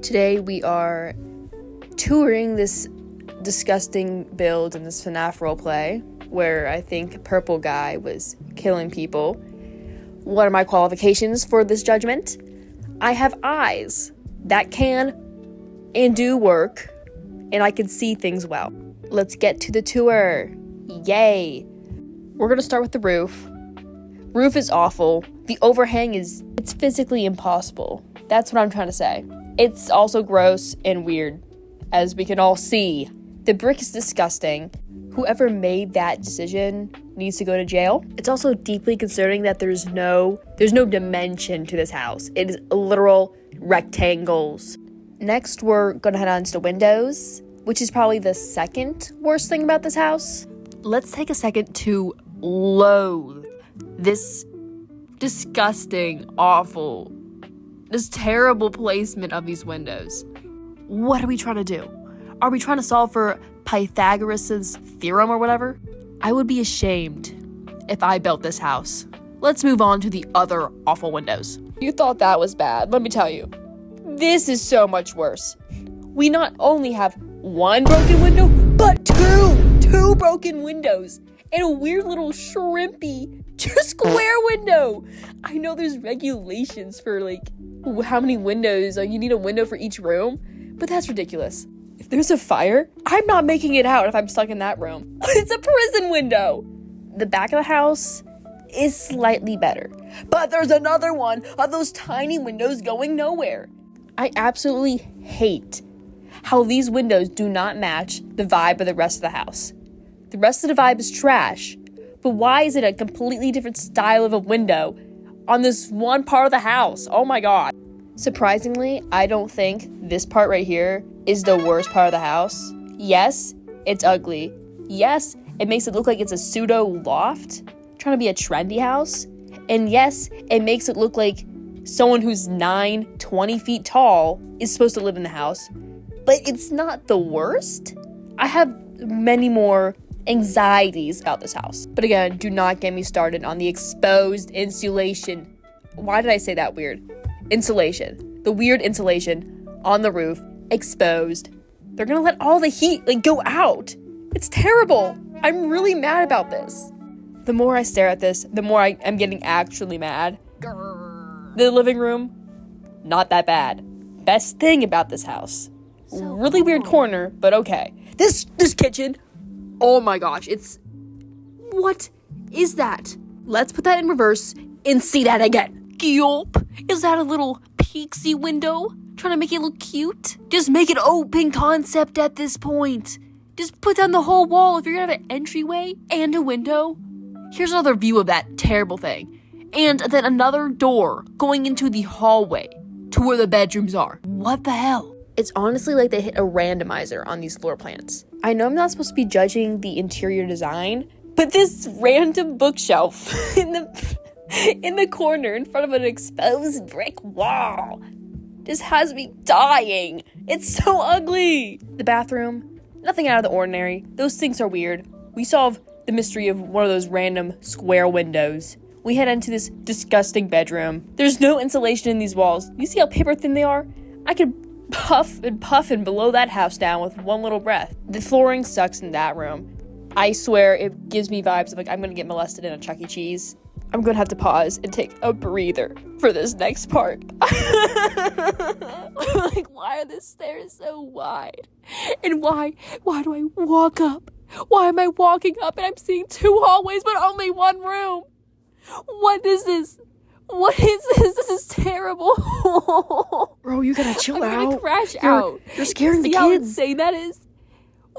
Today we are touring this disgusting build in this FNAF roleplay where I think purple guy was killing people. What are my qualifications for this judgment? I have eyes that can and do work, and I can see things well. Let's get to the tour. Yay! We're gonna start with the roof. Roof is awful. The overhang it's physically impossible. That's what I'm trying to say. It's also gross and weird, as we can all see. The brick is disgusting. Whoever made that decision needs to go to jail. It's also deeply concerning that there's no dimension to this house. It is literal rectangles. Next, we're gonna head on to the windows, which is probably the second worst thing about this house. Let's take a second to loathe this disgusting, awful, this terrible placement of these windows. What are we trying to do? Are we trying to solve for Pythagoras' theorem or whatever? I would be ashamed if I built this house. Let's move on to the other awful windows. You thought that was bad. Let me tell you. This is so much worse. We not only have one broken window, but two broken windows, and a weird little shrimpy square window. I know there's regulations for how many windows, you need a window for each room, but that's ridiculous. If there's a fire, I'm not making it out if I'm stuck in that room. It's a prison window. The back of the house is slightly better, but there's another one of those tiny windows going nowhere. I absolutely hate how these windows do not match the vibe of the rest of the house. The rest of the vibe is trash, but why is it a completely different style of a window on this one part of the house? Oh my god. Surprisingly, I don't think this part right here is the worst part of the house. Yes, it's ugly. Yes, it makes it look like it's a pseudo loft, trying to be a trendy house. And yes, it makes it look like someone who's 20 feet tall is supposed to live in the house. But it's not the worst. I have many more anxieties about this house. But again, do not get me started on the exposed insulation. Why did I say that weird? Insulation. The weird insulation on the roof, exposed. They're gonna let all the heat go out. It's terrible. I'm really mad about this. The more I stare at this, the more I'm getting actually mad. The living room, not that bad. Best thing about this house. Really weird corner, but okay. This kitchen, oh my gosh, what is that? Let's put that in reverse and see that again. Yup. Is that a little peeksy window? Trying to make it look cute? Just make it open concept at this point. Just put down the whole wall if you're gonna have an entryway and a window. Here's another view of that terrible thing. And then another door going into the hallway to where the bedrooms are. What the hell? It's honestly like they hit a randomizer on these floor plans. I know I'm not supposed to be judging the interior design, but this random bookshelf in the corner in front of an exposed brick wall just has me dying. It's so ugly. The bathroom, nothing out of the ordinary. Those things are weird. We solve the mystery of one of those random square windows. We head into this disgusting bedroom. There's no insulation in these walls. You see how paper thin they are? I could puff and blow that house down with one little breath. The flooring sucks in that room. I swear it gives me vibes of I'm gonna get molested in a Chuck E. Cheese. I'm gonna have to pause and take a breather for this next part. Why are the stairs so wide? And why do I walk up? Why am I walking up and I'm seeing two hallways but only one room? What is this? What is this? This is terrible. Bro, you gotta chill out. I'm gonna crash out. You're scaring the See how kids. insane that is?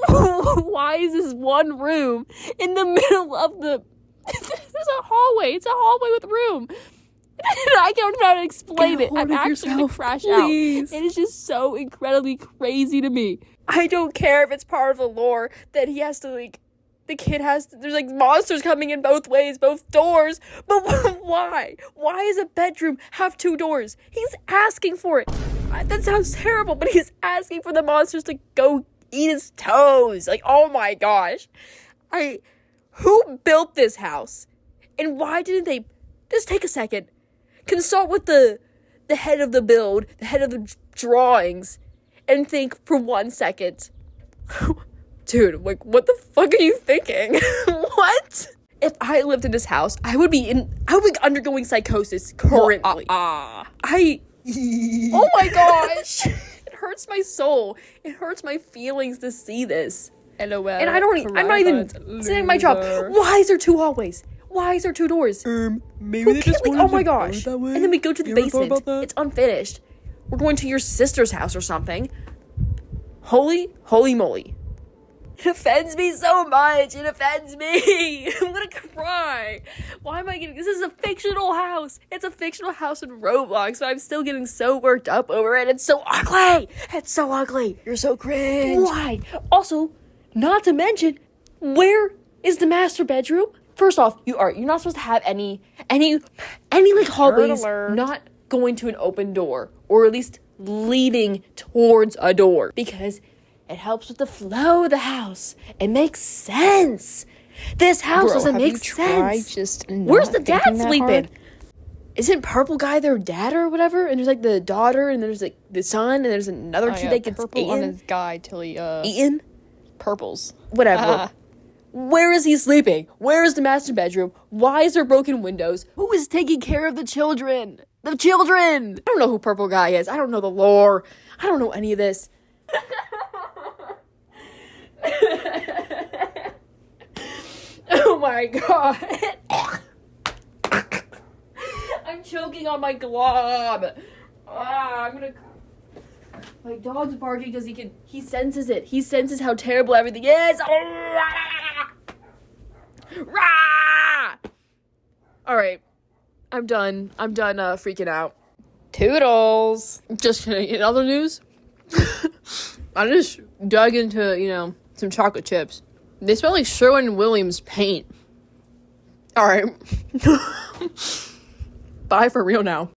Why is this one room in the middle of the... There's a hallway. It's a hallway with a room. I don't know how to explain it. I'm actually gonna crash out. It is just so incredibly crazy to me. I don't care if it's part of the lore that he has to the kid has to, there's monsters coming in both ways, both doors. But why? Why does a bedroom have two doors? He's asking for it. That sounds terrible, but he's asking for the monsters to go eat his toes. Oh my gosh. Who built this house? And why didn't they just take a second, consult with the head of the build, the head of the drawings and think for 1 second, dude, like, what the fuck are you thinking? What? If I lived in this house, I would be undergoing psychosis currently. Oh my gosh. It hurts my soul. It hurts my feelings to see this. LOL. And I'm not even sitting at my job. Why is there 2 hallways? Why is there 2 doors? Maybe they just wanted oh my to go gosh. that way. And then we go to the You ever thought basement. about that? It's unfinished. We're going to your sister's house or something. Holy moly. It offends me so much. It offends me. I'm gonna cry. Why am I getting... This is a fictional house. It's a fictional house in Roblox, but I'm still getting so worked up over it. It's so ugly. It's so ugly. You're so cringe. Why? Also, not to mention, where is the master bedroom? First off, you're not supposed to have any like hallways not going to an open door, or at least leading towards a door, because it helps with the flow of the house. It makes sense. This house doesn't make sense. Where's the dad sleeping? Isn't purple guy their dad or whatever? And there's like the daughter, and there's like the son, and there's another kid that gets purple on his guy till he eaten. Purples. Whatever. Where is he sleeping? Where is the master bedroom? Why is there broken windows? Who is taking care of the children? The children! I don't know who purple guy is. I don't know the lore. I don't know any of this. Oh my god. I'm choking on my glob. I'm gonna... My dog's barking because he senses it. He senses how terrible everything is. Alright. I'm done freaking out. Toodles. Just kidding. In other news, I just dug into, some chocolate chips. They smell like Sherwin-Williams paint. Alright. Bye for real now.